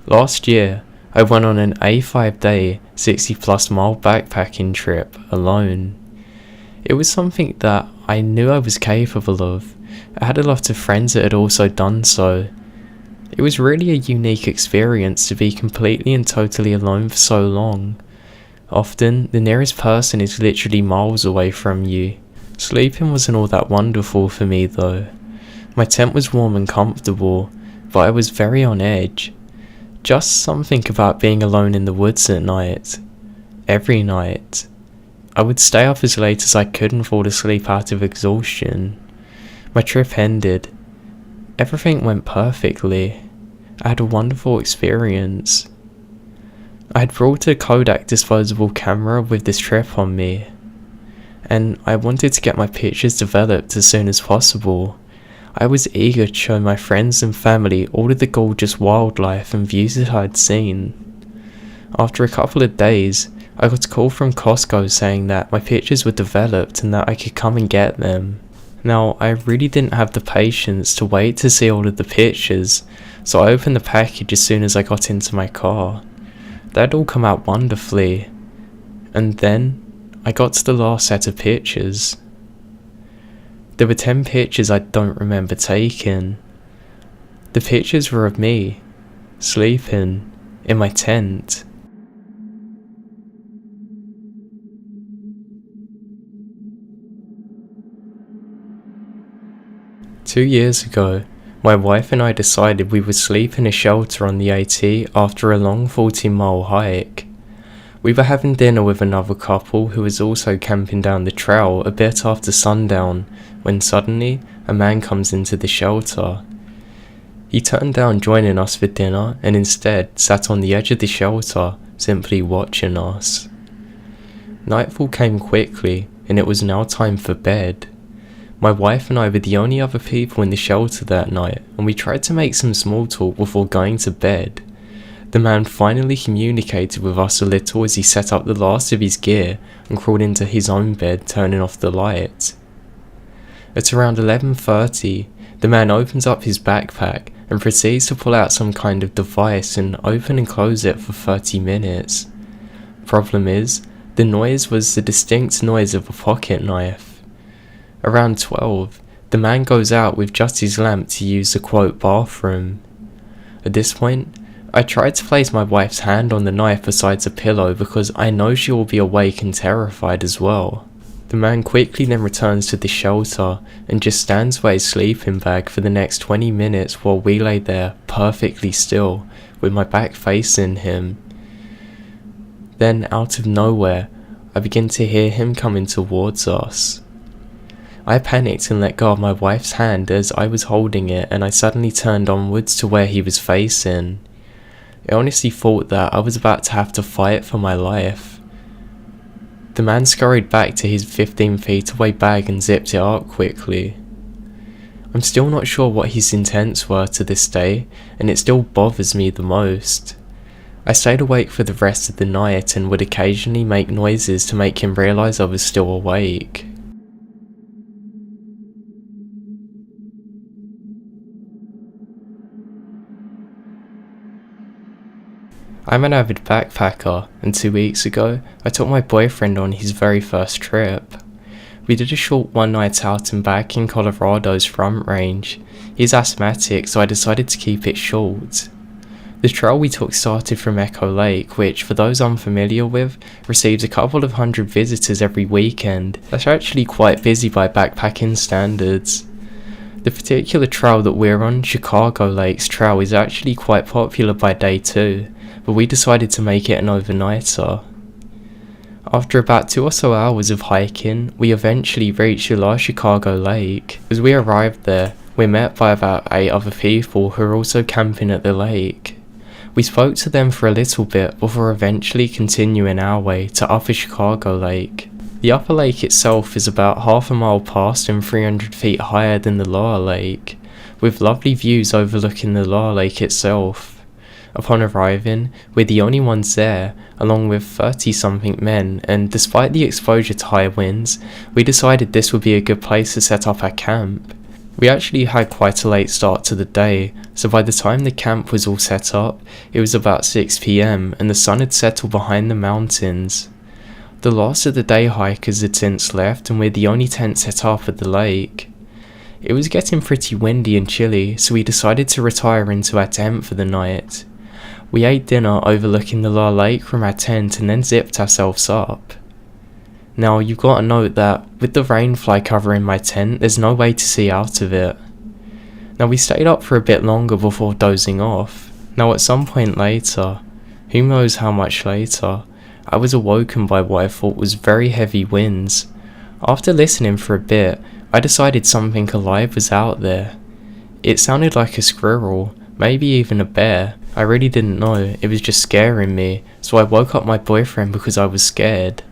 Last year, I went on an A5-day, 60+ mile backpacking trip alone. It was something that I knew I was capable of. I had a lot of friends that had also done so. It was really a unique experience to be completely and totally alone for so long. Often, the nearest person is literally miles away from you. Sleeping wasn't all that wonderful for me though. My tent was warm and comfortable, but I was very on edge. Just something about being alone in the woods at night. Every night. I would stay up as late as I could and fall asleep out of exhaustion. My trip ended. Everything went perfectly. I had a wonderful experience. I had brought a Kodak disposable camera with this trip on me, and I wanted to get my pictures developed as soon as possible. I was eager to show my friends and family all of the gorgeous wildlife and views that I had seen. After a couple of days, I got a call from Costco saying that my pictures were developed and that I could come and get them. Now, I really didn't have the patience to wait to see all of the pictures, so I opened the package as soon as I got into my car. They'd all come out wonderfully, and then I got to the last set of pictures. There were 10 pictures I don't remember taking. The pictures were of me, sleeping, in my tent. Two years ago, my wife and I decided we would sleep in a shelter on the AT after a long 40-mile hike. We were having dinner with another couple who was also camping down the trail a bit after sundown, when suddenly a man comes into the shelter. He turned down joining us for dinner and instead sat on the edge of the shelter, simply watching us. Nightfall came quickly and it was now time for bed. My wife and I were the only other people in the shelter that night, and we tried to make some small talk before going to bed. The man finally communicated with us a little as he set up the last of his gear and crawled into his own bed, turning off the light. At around 11:30, the man opens up his backpack and proceeds to pull out some kind of device and open and close it for 30 minutes. Problem is, the noise was the distinct noise of a pocket knife. Around 12, the man goes out with just his lamp to use the quote bathroom. At this point, I tried to place my wife's hand on the knife beside a pillow because I know she will be awake and terrified as well. The man quickly then returns to the shelter and just stands by his sleeping bag for the next 20 minutes while we lay there perfectly still with my back facing him. Then out of nowhere, I begin to hear him coming towards us. I panicked and let go of my wife's hand as I was holding it, and I suddenly turned onwards to where he was facing. I honestly thought that I was about to have to fight for my life. The man scurried back to his 15 feet away bag and zipped it up quickly. I'm still not sure what his intents were to this day, and it still bothers me the most. I stayed awake for the rest of the night and would occasionally make noises to make him realise I was still awake. I'm an avid backpacker, and 2 weeks ago, I took my boyfriend on his very first trip. We did a short one night out and back in Colorado's Front Range. He's asthmatic, so I decided to keep it short. The trail we took started from Echo Lake, which, for those unfamiliar with, receives a couple of hundred visitors every weekend. That's actually quite busy by backpacking standards. The particular trail that we're on, Chicago Lakes Trail, is actually quite popular by day 2. But we decided to make it an overnighter. After about 2 or so hours of hiking, we eventually reached the last Chicago Lake. As we arrived there, we were met by about 8 other people who were also camping at the lake. We spoke to them for a little bit before eventually continuing our way to Upper Chicago Lake. The upper lake itself is about half a mile past and 300 feet higher than the lower lake, with lovely views overlooking the lower lake itself. Upon arriving, we're the only ones there, along with 30-something men, and despite the exposure to high winds, we decided this would be a good place to set up our camp. We actually had quite a late start to the day, so by the time the camp was all set up, it was about 6 PM and the sun had settled behind the mountains. The last of the day hikers had since left and we're the only tent set up at the lake. It was getting pretty windy and chilly, so we decided to retire into our tent for the night. We ate dinner overlooking the lake from our tent and then zipped ourselves up. Now you've got to note that with the rainfly covering my tent, there's no way to see out of it. Now we stayed up for a bit longer before dozing off. Now at some point later, who knows how much later, I was awoken by what I thought was very heavy winds. After listening for a bit, I decided something alive was out there. It sounded like a squirrel, maybe even a bear. I really didn't know, it was just scaring me, so I woke up my boyfriend because I was scared.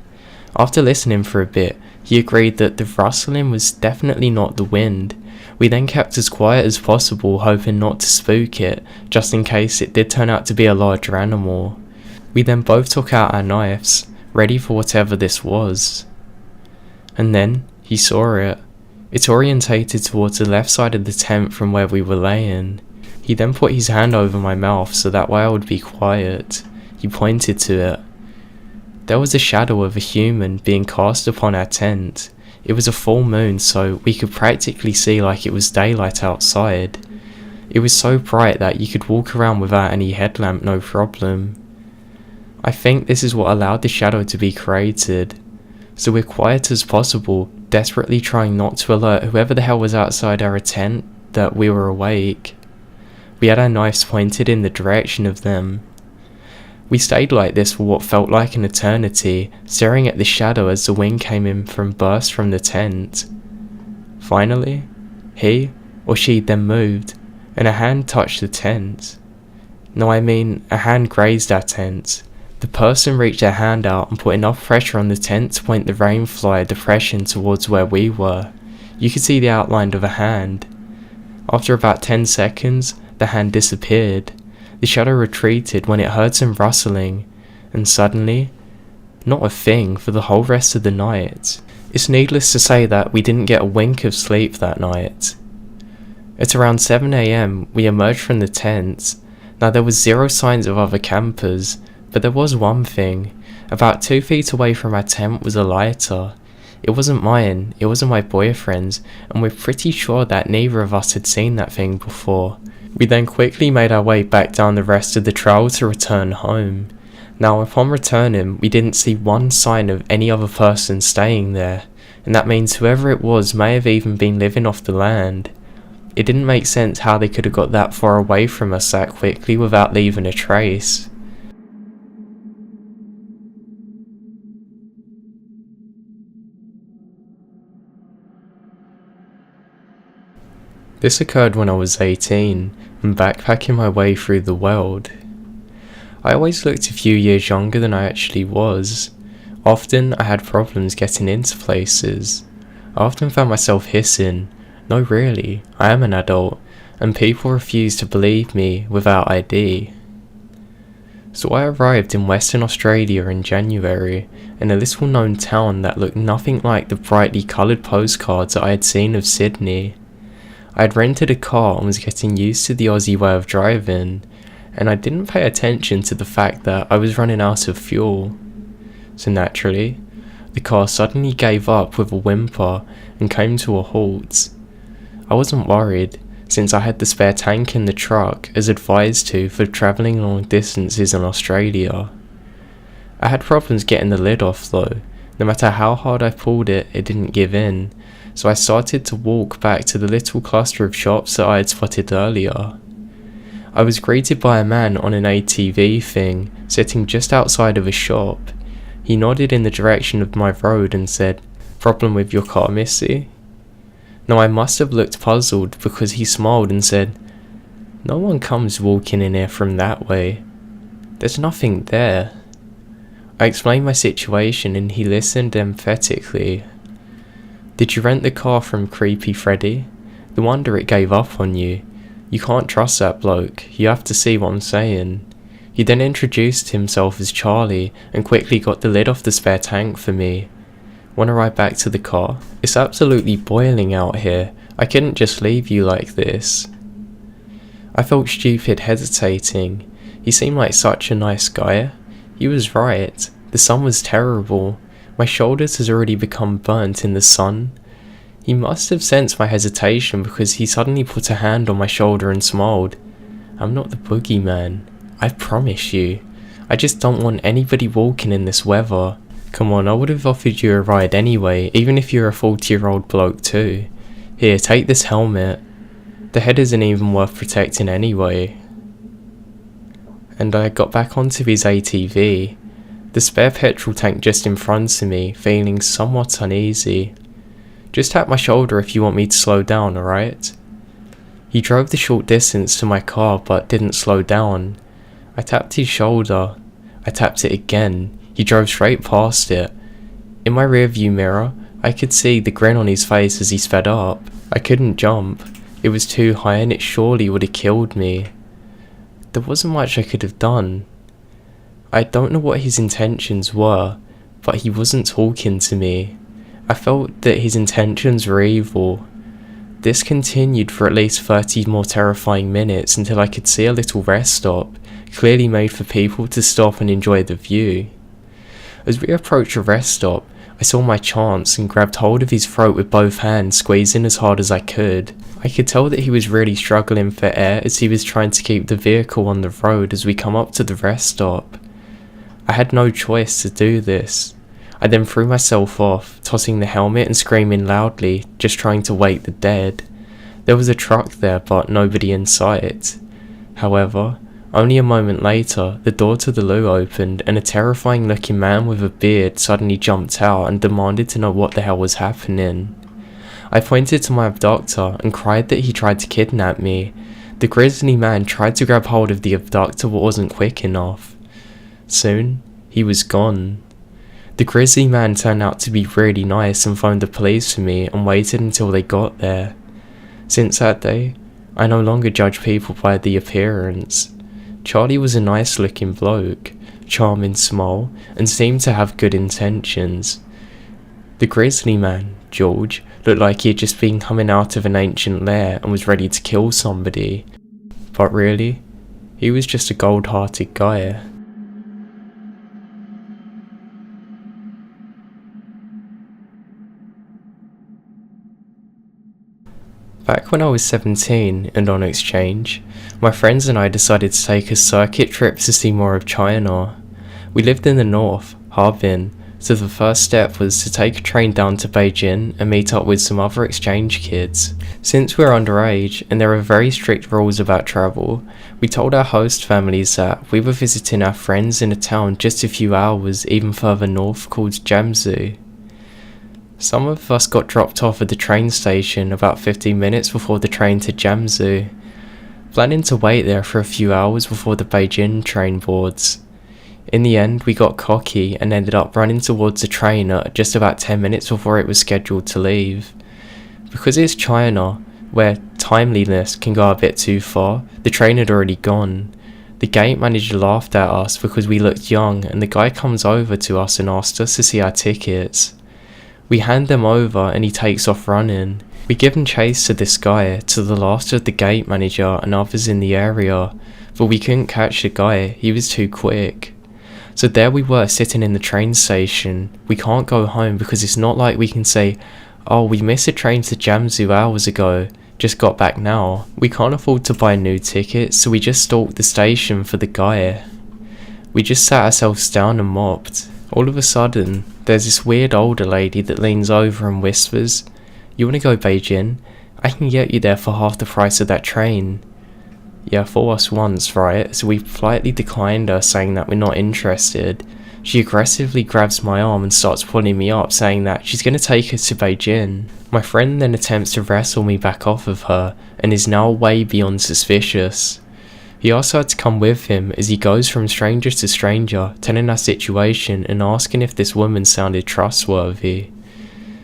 After listening for a bit, he agreed that the rustling was definitely not the wind. We then kept as quiet as possible, hoping not to spook it, just in case it did turn out to be a larger animal. We then both took out our knives, ready for whatever this was. And then, he saw it. It orientated towards the left side of the tent from where we were laying. He then put his hand over my mouth so that way I would be quiet. He pointed to it. There was a shadow of a human being cast upon our tent. It was a full moon, so we could practically see like it was daylight outside. It was so bright that you could walk around without any headlamp, no problem. I think this is what allowed the shadow to be created. So we're quiet as possible, desperately trying not to alert whoever the hell was outside our tent that we were awake. We had our knives pointed in the direction of them. We stayed like this for what felt like an eternity, staring at the shadow as the wind came in from burst from the tent. Finally, he or she then moved, and a hand touched the tent. No, I mean, a hand grazed our tent. The person reached their hand out and put enough pressure on the tent to point the rainfly depression towards where we were. You could see the outline of a hand. After about 10 seconds, the hand disappeared. The shadow retreated when it heard some rustling, and suddenly, not a thing for the whole rest of the night. It's needless to say that we didn't get a wink of sleep that night. At around 7 AM, we emerged from the tent. Now there was zero signs of other campers, but there was one thing. About 2 feet away from our tent was a lighter. It wasn't mine, it wasn't my boyfriend's, and we're pretty sure that neither of us had seen that thing before. We then quickly made our way back down the rest of the trail to return home. Now upon returning, we didn't see one sign of any other person staying there, and that means whoever it was may have even been living off the land. It didn't make sense how they could have got that far away from us that quickly without leaving a trace. This occurred when I was 18 and backpacking my way through the world. I always looked a few years younger than I actually was. Often I had problems getting into places. I often found myself hissing, "No really, I am an adult," and people refused to believe me without ID. So I arrived in Western Australia in January, in a little known town that looked nothing like the brightly coloured postcards that I had seen of Sydney. I had rented a car and was getting used to the Aussie way of driving, and I didn't pay attention to the fact that I was running out of fuel. So naturally, the car suddenly gave up with a whimper and came to a halt. I wasn't worried, since I had the spare tank in the truck as advised to for travelling long distances in Australia. I had problems getting the lid off though. No matter how hard I pulled it, it didn't give in. So I started to walk back to the little cluster of shops that I had spotted earlier. I was greeted by a man on an ATV thing, sitting just outside of a shop. He nodded in the direction of my road and said, "Problem with your car, missy?" Now I must have looked puzzled because he smiled and said, "No one comes walking in here from that way. There's nothing there." I explained my situation and he listened emphatically. "Did you rent the car from Creepy Freddy? No wonder it gave up on you. You can't trust that bloke, you have to see what I'm saying." He then introduced himself as Charlie and quickly got the lid off the spare tank for me. "Want to ride back to the car? It's absolutely boiling out here. I couldn't just leave you like this. I felt stupid hesitating. He seemed like such a nice guy. He was right. The sun was terrible. My shoulders had already become burnt in the sun. He must have sensed my hesitation because he suddenly put a hand on my shoulder and smiled. I'm not the boogeyman. I promise you. I just don't want anybody walking in this weather. Come on, I would have offered you a ride anyway, even if you're a 40-year-old bloke too. Here, take this helmet. The head isn't even worth protecting anyway. And I got back onto his ATV, the spare petrol tank just in front of me, feeling somewhat uneasy. Just tap my shoulder if you want me to slow down, alright? He drove the short distance to my car but didn't slow down. I tapped his shoulder. I tapped it again. He drove straight past it. In my rearview mirror, I could see the grin on his face as he sped up. I couldn't jump. It was too high and it surely would have killed me. There wasn't much I could have done. I don't know what his intentions were, but he wasn't talking to me. I felt that his intentions were evil. This continued for at least 30 more terrifying minutes until I could see a little rest stop, clearly made for people to stop and enjoy the view. As we approached a rest stop, I saw my chance and grabbed hold of his throat with both hands, squeezing as hard as I could. I could tell that he was really struggling for air as he was trying to keep the vehicle on the road as we come up to the rest stop. I had no choice to do this. I then threw myself off, tossing the helmet and screaming loudly, just trying to wake the dead. There was a truck there, but nobody in sight. However, only a moment later, the door to the loo opened and a terrifying looking man with a beard suddenly jumped out and demanded to know what the hell was happening. I pointed to my abductor and cried that he tried to kidnap me. The grisly man tried to grab hold of the abductor but wasn't quick enough. Soon, he was gone. The grisly man turned out to be really nice and phoned the police for me and waited until they got there. Since that day, I no longer judge people by the appearance. Charlie was a nice looking bloke, charming smile, and seemed to have good intentions. The grisly man, George, looked like he had just been coming out of an ancient lair and was ready to kill somebody. But really, he was just a gold-hearted guy. Back when I was 17 and on exchange, my friends and I decided to take a circuit trip to see more of China. We lived in the north, Harbin, so the first step was to take a train down to Beijing and meet up with some other exchange kids. Since we were underage and there are very strict rules about travel, we told our host families that we were visiting our friends in a town just a few hours even further north called Jiangsu. Some of us got dropped off at the train station about 15 minutes before the train to Jiangsu, planning to wait there for a few hours before the Beijing train boards. In the end, we got cocky and ended up running towards the train at just about 10 minutes before it was scheduled to leave. Because it's China, where timeliness can go a bit too far, the train had already gone. The gate manager laughed at us because we looked young, and the guy comes over to us and asked us to see our tickets. We hand them over and he takes off running. We give chase to this guy, to the last of the gate manager and others in the area, but we couldn't catch the guy, he was too quick. So there we were sitting in the train station. We can't go home because it's not like we can say, oh, we missed a train to Jiangsu hours ago, just got back now. We can't afford to buy new tickets, so we just stalked the station for the guy. We just sat ourselves down and mopped. All of a sudden, there's this weird older lady that leans over and whispers, "You want to go Beijing? I can get you there for half the price of that train." Yeah, for us once, right? So we politely declined her, saying that we're not interested. She aggressively grabs my arm and starts pulling me up, saying that she's going to take us to Beijing. My friend then attempts to wrestle me back off of her, and is now way beyond suspicious. He also had to come with him as he goes from stranger to stranger, telling our situation and asking if this woman sounded trustworthy.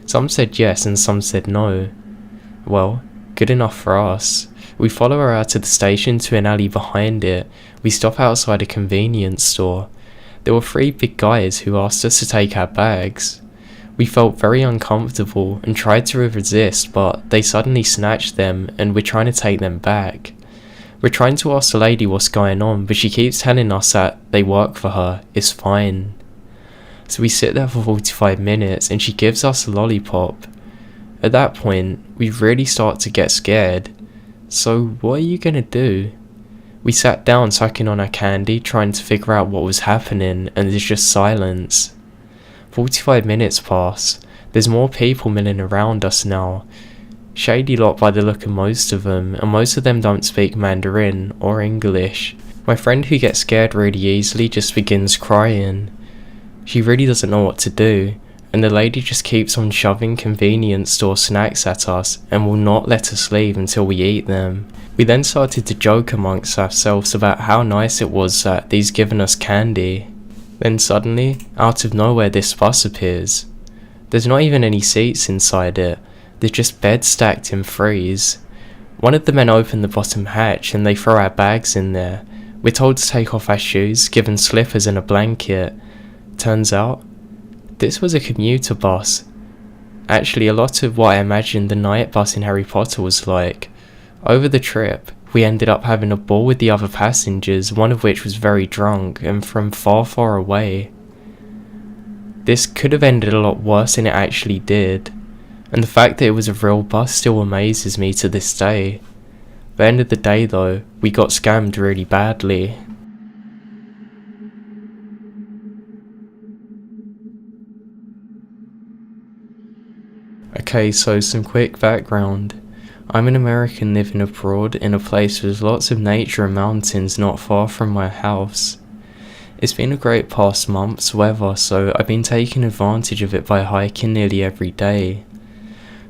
Some said yes and some said no. Well, good enough for us. We follow her out to the station to an alley behind it. We stop outside a convenience store. There were 3 big guys who asked us to take our bags. We felt very uncomfortable and tried to resist, but they suddenly snatched them and we're trying to take them back. We're trying to ask the lady what's going on, but she keeps telling us that they work for her, it's fine. So we sit there for 45 minutes and she gives us a lollipop. At that point, we really start to get scared. So what are you gonna do? We sat down sucking on our candy, trying to figure out what was happening, and there's just silence. 45 minutes pass. There's more people milling around us now. Shady lot by the look of most of them, and most of them don't speak Mandarin or English. My friend, who gets scared really easily, just begins crying. She really doesn't know what to do, and the lady just keeps on shoving convenience store snacks at us and will not let us leave until we eat them. We then started to joke amongst ourselves about how nice it was that they's given us candy. Then suddenly, out of nowhere, this bus appears. There's not even any seats inside it, there's just beds stacked in threes. One of the men opened the bottom hatch and they throw our bags in there. We're told to take off our shoes, given slippers and a blanket. Turns out, this was a commuter bus. Actually, a lot of what I imagined the night bus in Harry Potter was like. Over the trip, we ended up having a ball with the other passengers, one of which was very drunk and from far, far away. This could have ended a lot worse than it actually did, and the fact that it was a real bus still amazes me to this day. At the end of the day though, we got scammed really badly. Okay, so some quick background. I'm an American living abroad in a place with lots of nature and mountains not far from my house. It's been a great past month's weather, so I've been taking advantage of it by hiking nearly every day.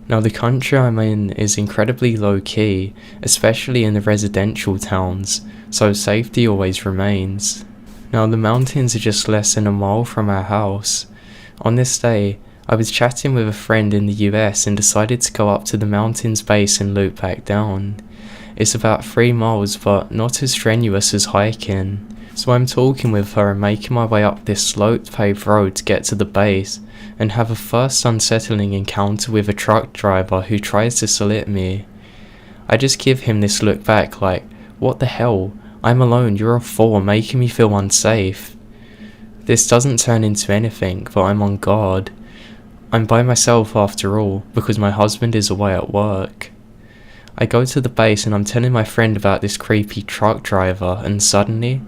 Now the country I'm in is incredibly low key, especially in the residential towns, so safety always remains. Now the mountains are just less than a mile from our house. On this day, I was chatting with a friend in the US and decided to go up to the mountain's base and loop back down. It's about 3 miles but not as strenuous as hiking. So I'm talking with her and making my way up this sloped paved road to get to the base and have a first unsettling encounter with a truck driver who tries to salute me. I just give him this look back like, what the hell, I'm alone, you're a fool, making me feel unsafe. This doesn't turn into anything, but I'm on guard. I'm by myself after all, because my husband is away at work. I go to the base and I'm telling my friend about this creepy truck driver, and suddenly,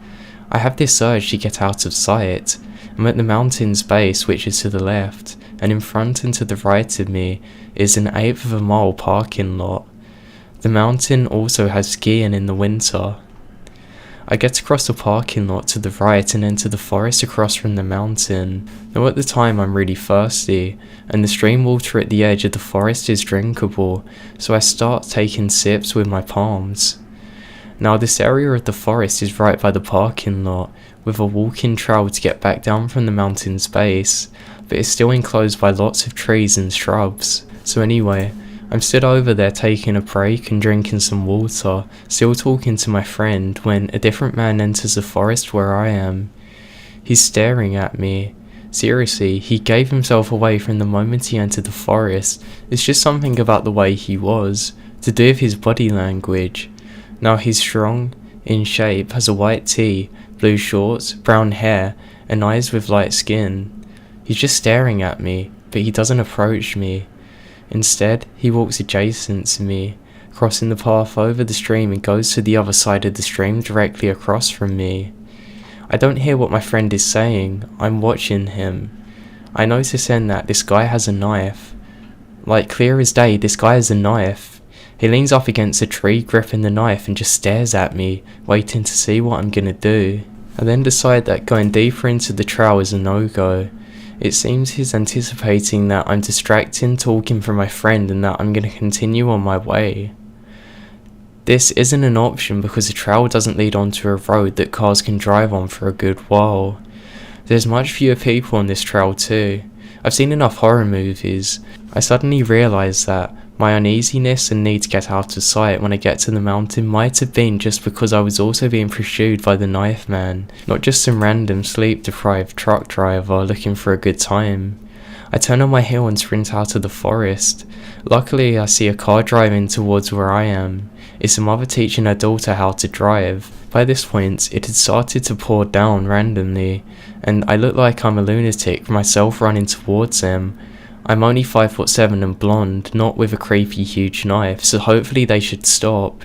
I have this urge to get out of sight. I'm at the mountain's base, which is to the left, and in front and to the right of me is an 1/8 of a mile parking lot. The mountain also has skiing in the winter. I get across the parking lot to the right and enter the forest across from the mountain. Now at the time I'm really thirsty, and the stream water at the edge of the forest is drinkable, so I start taking sips with my palms. Now this area of the forest is right by the parking lot, with a walking trail to get back down from the mountain's base, but it's still enclosed by lots of trees and shrubs. So anyway, I'm stood over there taking a break and drinking some water, still talking to my friend, when a different man enters the forest where I am. He's staring at me. Seriously, he gave himself away from the moment he entered the forest. It's just something about the way he was, to do with his body language. Now he's strong, in shape, has a white tee, blue shorts, brown hair, and eyes with light skin. He's just staring at me, but he doesn't approach me. Instead, he walks adjacent to me, crossing the path over the stream and goes to the other side of the stream directly across from me. I don't hear what my friend is saying, I'm watching him. I notice then that this guy has a knife. Like clear as day, this guy has a knife. He leans up against a tree, gripping the knife, and just stares at me, waiting to see what I'm gonna do. I then decide that going deeper into the trail is a no-go. It seems he's anticipating that I'm distracting, talking from my friend, and that I'm going to continue on my way. This isn't an option because the trail doesn't lead onto a road that cars can drive on for a good while. There's much fewer people on this trail too. I've seen enough horror movies. I suddenly realised that my uneasiness and need to get out of sight when I get to the mountain might have been just because I was also being pursued by the knife man, not just some random sleep-deprived truck driver looking for a good time. I turn on my heel and sprint out of the forest. Luckily, I see a car driving towards where I am. It's a mother teaching her daughter how to drive. By this point, it had started to pour down randomly, and I look like I'm a lunatic, myself running towards them. I'm only 5'7" and blonde, not with a creepy huge knife, so hopefully they should stop.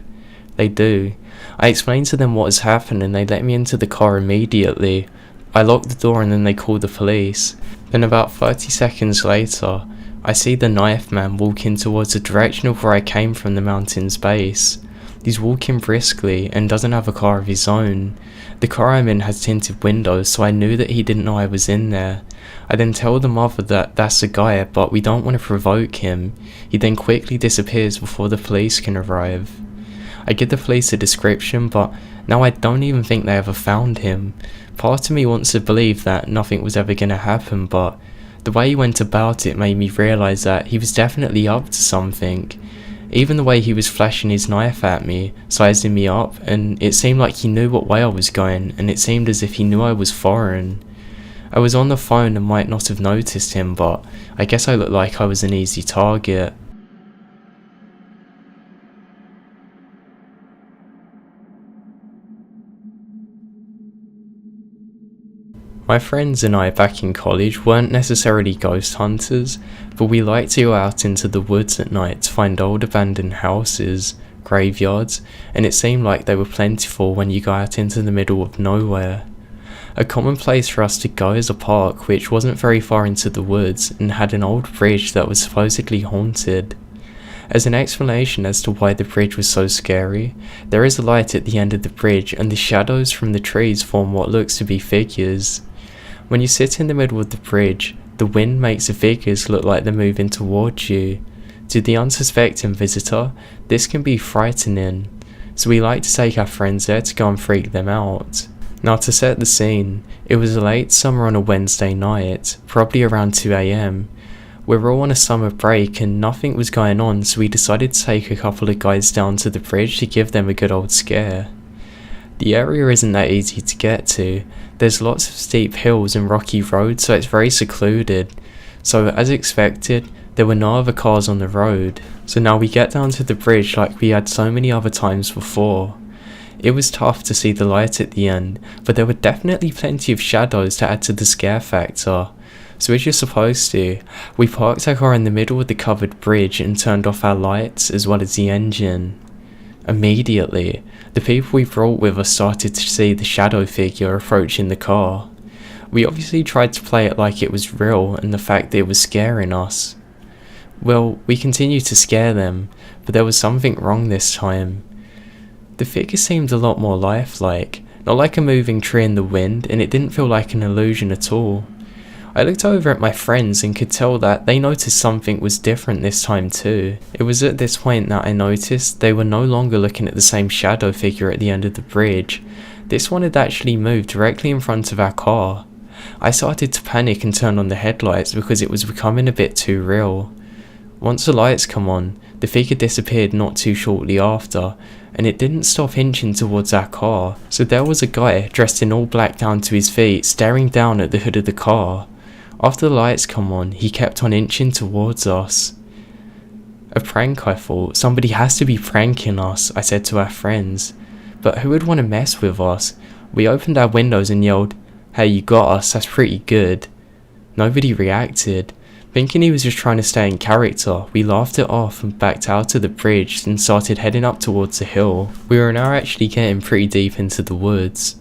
They do. I explain to them what has happened and they let me into the car immediately. I lock the door and then they call the police. Then about 30 seconds later, I see the knife man walking towards the direction of where I came from, the mountain's base. He's walking briskly and doesn't have a car of his own. The car I'm in has tinted windows, so I knew that he didn't know I was in there. I then tell the mother that that's the guy, but we don't want to provoke him. He then quickly disappears before the police can arrive. I give the police a description, but now I don't even think they ever found him. Part of me wants to believe that nothing was ever going to happen, but the way he went about it made me realise that he was definitely up to something. Even the way he was flashing his knife at me, sizing me up, and it seemed like he knew what way I was going, and it seemed as if he knew I was foreign. I was on the phone and might not have noticed him, but I guess I looked like I was an easy target. My friends and I back in college weren't necessarily ghost hunters, but we liked to go out into the woods at night to find old abandoned houses, graveyards, and it seemed like they were plentiful when you go out into the middle of nowhere. A common place for us to go is a park which wasn't very far into the woods and had an old bridge that was supposedly haunted. As an explanation as to why the bridge was so scary, there is a light at the end of the bridge and the shadows from the trees form what looks to be figures. When you sit in the middle of the bridge, the wind makes the figures look like they're moving towards you. To the unsuspecting visitor, this can be frightening, so we like to take our friends there to go and freak them out. Now to set the scene, it was late summer on a Wednesday night, probably around 2 AM. We're all on a summer break and nothing was going on, so we decided to take a couple of guys down to the bridge to give them a good old scare. The area isn't that easy to get to. There's lots of steep hills and rocky roads, so it's very secluded. So as expected, there were no other cars on the road. So now we get down to the bridge like we had so many other times before. It was tough to see the light at the end, but there were definitely plenty of shadows to add to the scare factor. So as you're supposed to, we parked our car in the middle of the covered bridge and turned off our lights as well as the engine. Immediately, the people we brought with us started to see the shadow figure approaching the car. We obviously tried to play it like it was real and the fact that it was scaring us. Well, we continued to scare them, but there was something wrong this time. The figure seemed a lot more lifelike, not like a moving tree in the wind, and it didn't feel like an illusion at all. I looked over at my friends and could tell that they noticed something was different this time too. It was at this point that I noticed they were no longer looking at the same shadow figure at the end of the bridge. This one had actually moved directly in front of our car. I started to panic and turn on the headlights because it was becoming a bit too real. Once the lights come on, the figure disappeared not too shortly after, and it didn't stop inching towards our car. So there was a guy dressed in all black down to his feet staring down at the hood of the car. After the lights come on, he kept on inching towards us. A prank, I thought. Somebody has to be pranking us, I said to our friends. But who would want to mess with us? We opened our windows and yelled, "Hey, you got us, that's pretty good." Nobody reacted. Thinking he was just trying to stay in character, we laughed it off and backed out to the bridge and started heading up towards the hill. We were now actually getting pretty deep into the woods.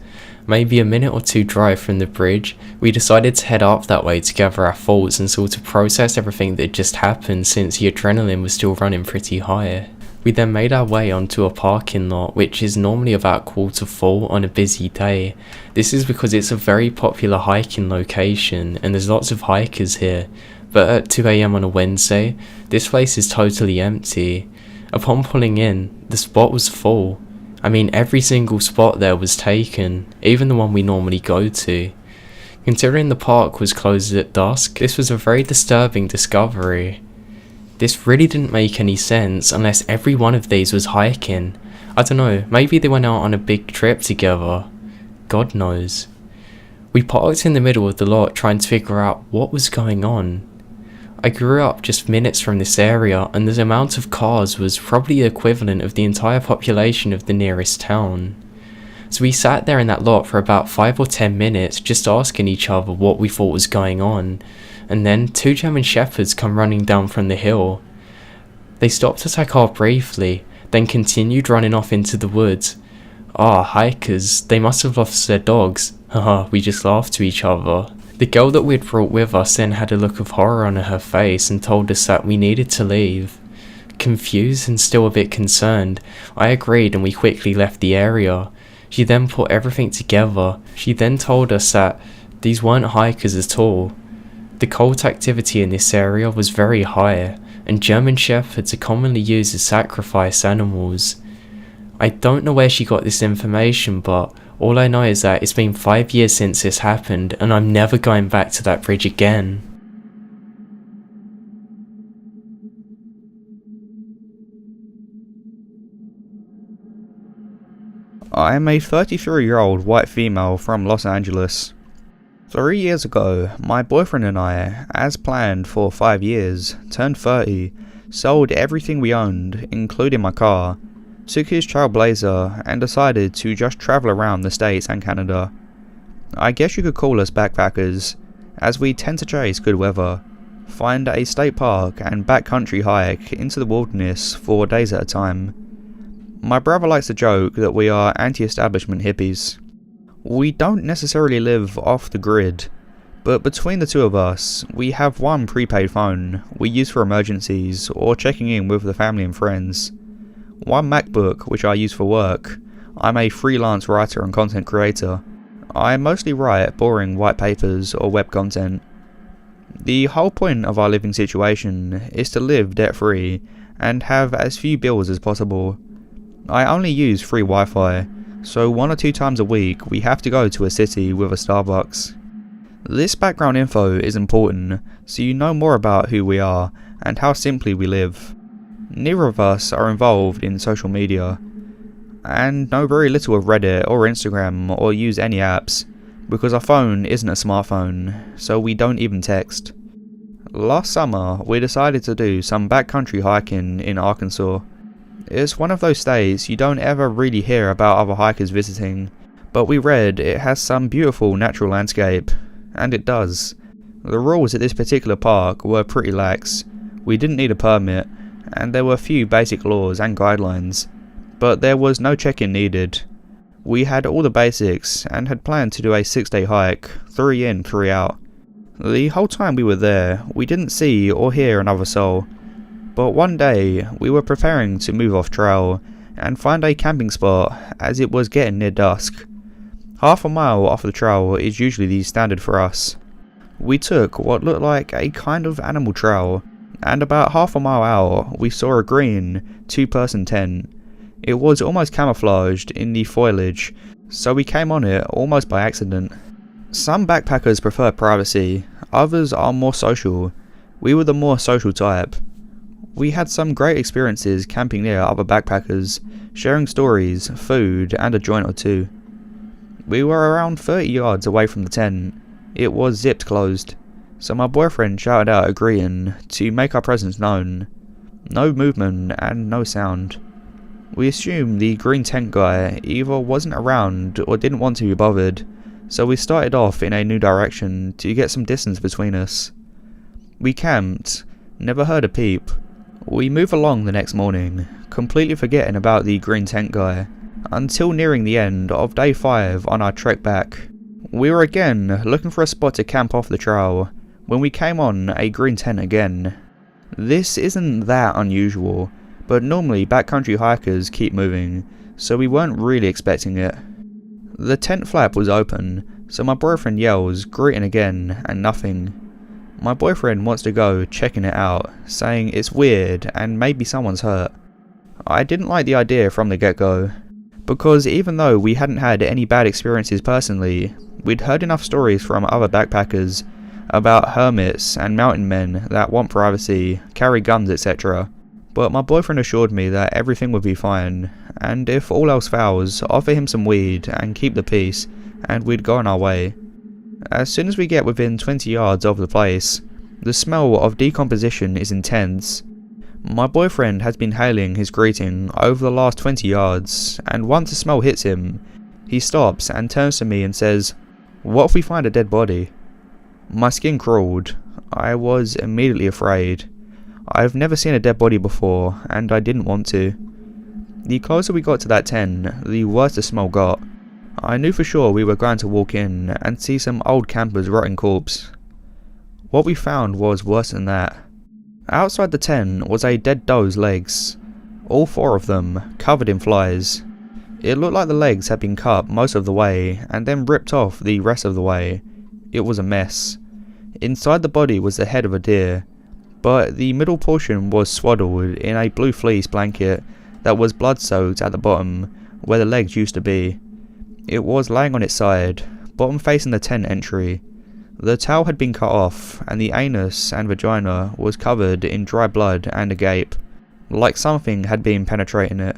Maybe a minute or two drive from the bridge, we decided to head up that way to gather our thoughts and sort of process everything that had just happened since the adrenaline was still running pretty high. We then made our way onto a parking lot which is normally about 4:15 on a busy day. This is because it's a very popular hiking location and there's lots of hikers here, but at 2 AM on a Wednesday, this place is totally empty. Upon pulling in, the spot was full. I mean, every single spot there was taken, even the one we normally go to. Considering the park was closed at dusk, this was a very disturbing discovery. This really didn't make any sense unless every one of these was hiking. I don't know, maybe they went out on a big trip together. God knows. We parked in the middle of the lot trying to figure out what was going on. I grew up just minutes from this area, and the amount of cars was probably the equivalent of the entire population of the nearest town. So we sat there in that lot for about 5 or 10 minutes just asking each other what we thought was going on, and then 2 German shepherds come running down from the hill. They stopped to take our briefly, then continued running off into the woods. Hikers, they must have lost their dogs. Haha, we just laughed to each other. The girl that we'd brought with us then had a look of horror on her face and told us that we needed to leave. Confused and still a bit concerned, I agreed and we quickly left the area. She then put everything together. She then told us that these weren't hikers at all. The cult activity in this area was very high, and German shepherds are commonly used as sacrifice animals. I don't know where she got this information, but all I know is that it's been 5 years since this happened, and I'm never going back to that bridge again. I am a 33-year-old white female from Los Angeles. 3 years ago, my boyfriend and I, as planned for 5 years, turned 30, sold everything we owned, including my car, took his Trailblazer, and decided to just travel around the States and Canada. I guess you could call us backpackers, as we tend to chase good weather, find a state park and backcountry hike into the wilderness for days at a time. My brother likes to joke that we are anti-establishment hippies. We don't necessarily live off the grid, but between the two of us, we have one prepaid phone we use for emergencies or checking in with the family and friends, one MacBook which I use for work. I'm a freelance writer and content creator. I mostly write boring white papers or web content. The whole point of our living situation is to live debt-free and have as few bills as possible. I only use free Wi-Fi, so 1 or 2 times a week we have to go to a city with a Starbucks. This background info is important, so you know more about who we are and how simply we live. Neither of us are involved in social media, and know very little of Reddit or Instagram or use any apps, because our phone isn't a smartphone, so we don't even text. Last summer, we decided to do some backcountry hiking in Arkansas. It's one of those states you don't ever really hear about other hikers visiting, but we read it has some beautiful natural landscape, and it does. The rules at this particular park were pretty lax. We didn't need a permit, and there were few basic laws and guidelines, but there was no check-in needed. We had all the basics and had planned to do a 6-day hike, 3 in, 3 out. The whole time we were there, we didn't see or hear another soul. But one day, we were preparing to move off trail and find a camping spot as it was getting near dusk. Half a mile off the trail is usually the standard for us. We took what looked like a kind of animal trail, and about half a mile out we saw a green 2-person tent. It was almost camouflaged in the foliage, so we came on it almost by accident. Some backpackers prefer privacy, others are more social. We were the more social type. We had some great experiences camping near other backpackers, sharing stories, food, and a joint or two. We were around 30 yards away from the tent. It was zipped closed, so my boyfriend shouted out agreeing to make our presence known. No movement and no sound. We assumed the green tent guy either wasn't around or didn't want to be bothered, so we started off in a new direction to get some distance between us. We camped, never heard a peep. We move along the next morning, completely forgetting about the green tent guy, until nearing the end of day 5 on our trek back. We were again looking for a spot to camp off the trail, when we came on a green tent again. This isn't that unusual, but normally backcountry hikers keep moving, so we weren't really expecting it. The tent flap was open, so my boyfriend yells, greeting again, and nothing. My boyfriend wants to go checking it out, saying it's weird and maybe someone's hurt. I didn't like the idea from the get-go, because even though we hadn't had any bad experiences personally, we'd heard enough stories from other backpackers about hermits and mountain men that want privacy, carry guns, etc. But my boyfriend assured me that everything would be fine, and if all else fails, offer him some weed and keep the peace, and we'd go on our way. As soon as we get within 20 yards of the place, The smell of decomposition is intense. My boyfriend has been hailing his greeting over the last 20 yards, and once the smell hits him, he stops and turns to me and says, "What if we find a dead body?" My skin crawled. I was immediately afraid. I've never seen a dead body before, and I didn't want to. The closer we got to that tent, the worse the smell got. I knew for sure we were going to walk in and see some old camper's rotting corpse. What we found was worse than that. Outside the tent was a dead doe's legs, all 4 of them, covered in flies. It looked like the legs had been cut most of the way, and then ripped off the rest of the way. It was a mess. Inside the body was the head of a deer, but the middle portion was swaddled in a blue fleece blanket that was blood-soaked at the bottom, where the legs used to be. It was laying on its side, bottom facing the tent entry. The tail had been cut off, and the anus and vagina was covered in dry blood and a gape, like something had been penetrating it.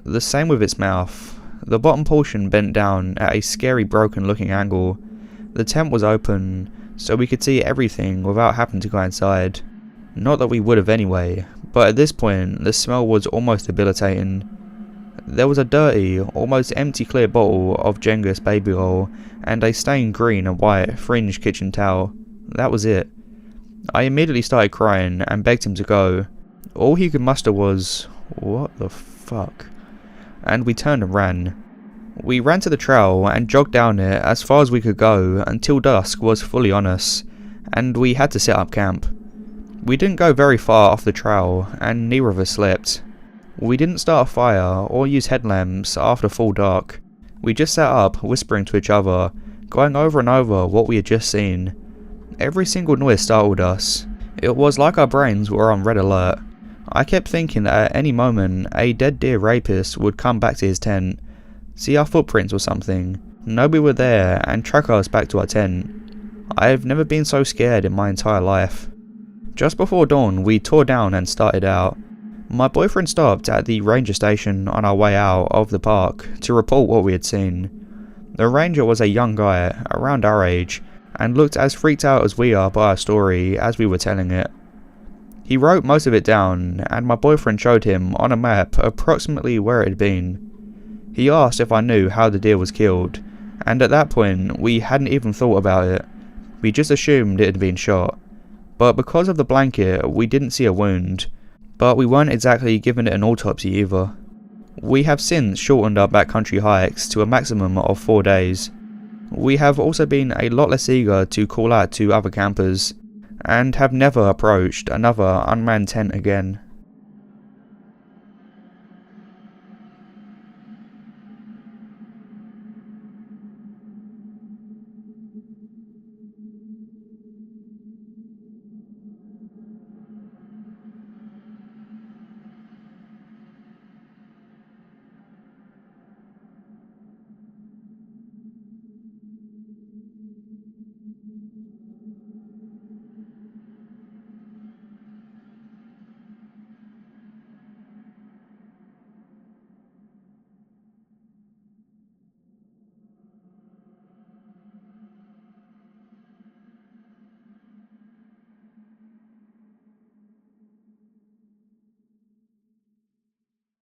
The same with its mouth. The bottom portion bent down at a scary broken looking angle. The tent was open, so we could see everything without having to go inside. Not that we would have anyway, but at this point the smell was almost debilitating. There was a dirty, almost empty clear bottle of Genghis baby oil and a stained green and white fringed kitchen towel. That was it. I immediately started crying and begged him to go. All he could muster was, "What the fuck?" And we turned and ran. We ran to the trail and jogged down it as far as we could go until dusk was fully on us, and we had to set up camp. We didn't go very far off the trail, and neither of us slept. We didn't start a fire or use headlamps after full dark. We just sat up, whispering to each other, going over and over what we had just seen. Every single noise startled us. It was like our brains were on red alert. I kept thinking that at any moment, a dead deer rapist would come back to his tent, see our footprints or something, know we were there, and track us back to our tent. I've never been so scared in my entire life. Just before dawn, we tore down and started out. My boyfriend stopped at the ranger station on our way out of the park to report what we had seen. The ranger was a young guy, around our age, and looked as freaked out as we are by our story as we were telling it. He wrote most of it down, and my boyfriend showed him on a map approximately where it had been. He asked if I knew how the deer was killed, and at that point we hadn't even thought about it. We just assumed it had been shot. But because of the blanket, we didn't see a wound, but we weren't exactly given it an autopsy either. We have since shortened our backcountry hikes to a maximum of 4 days. We have also been a lot less eager to call out to other campers, and have never approached another unmanned tent again.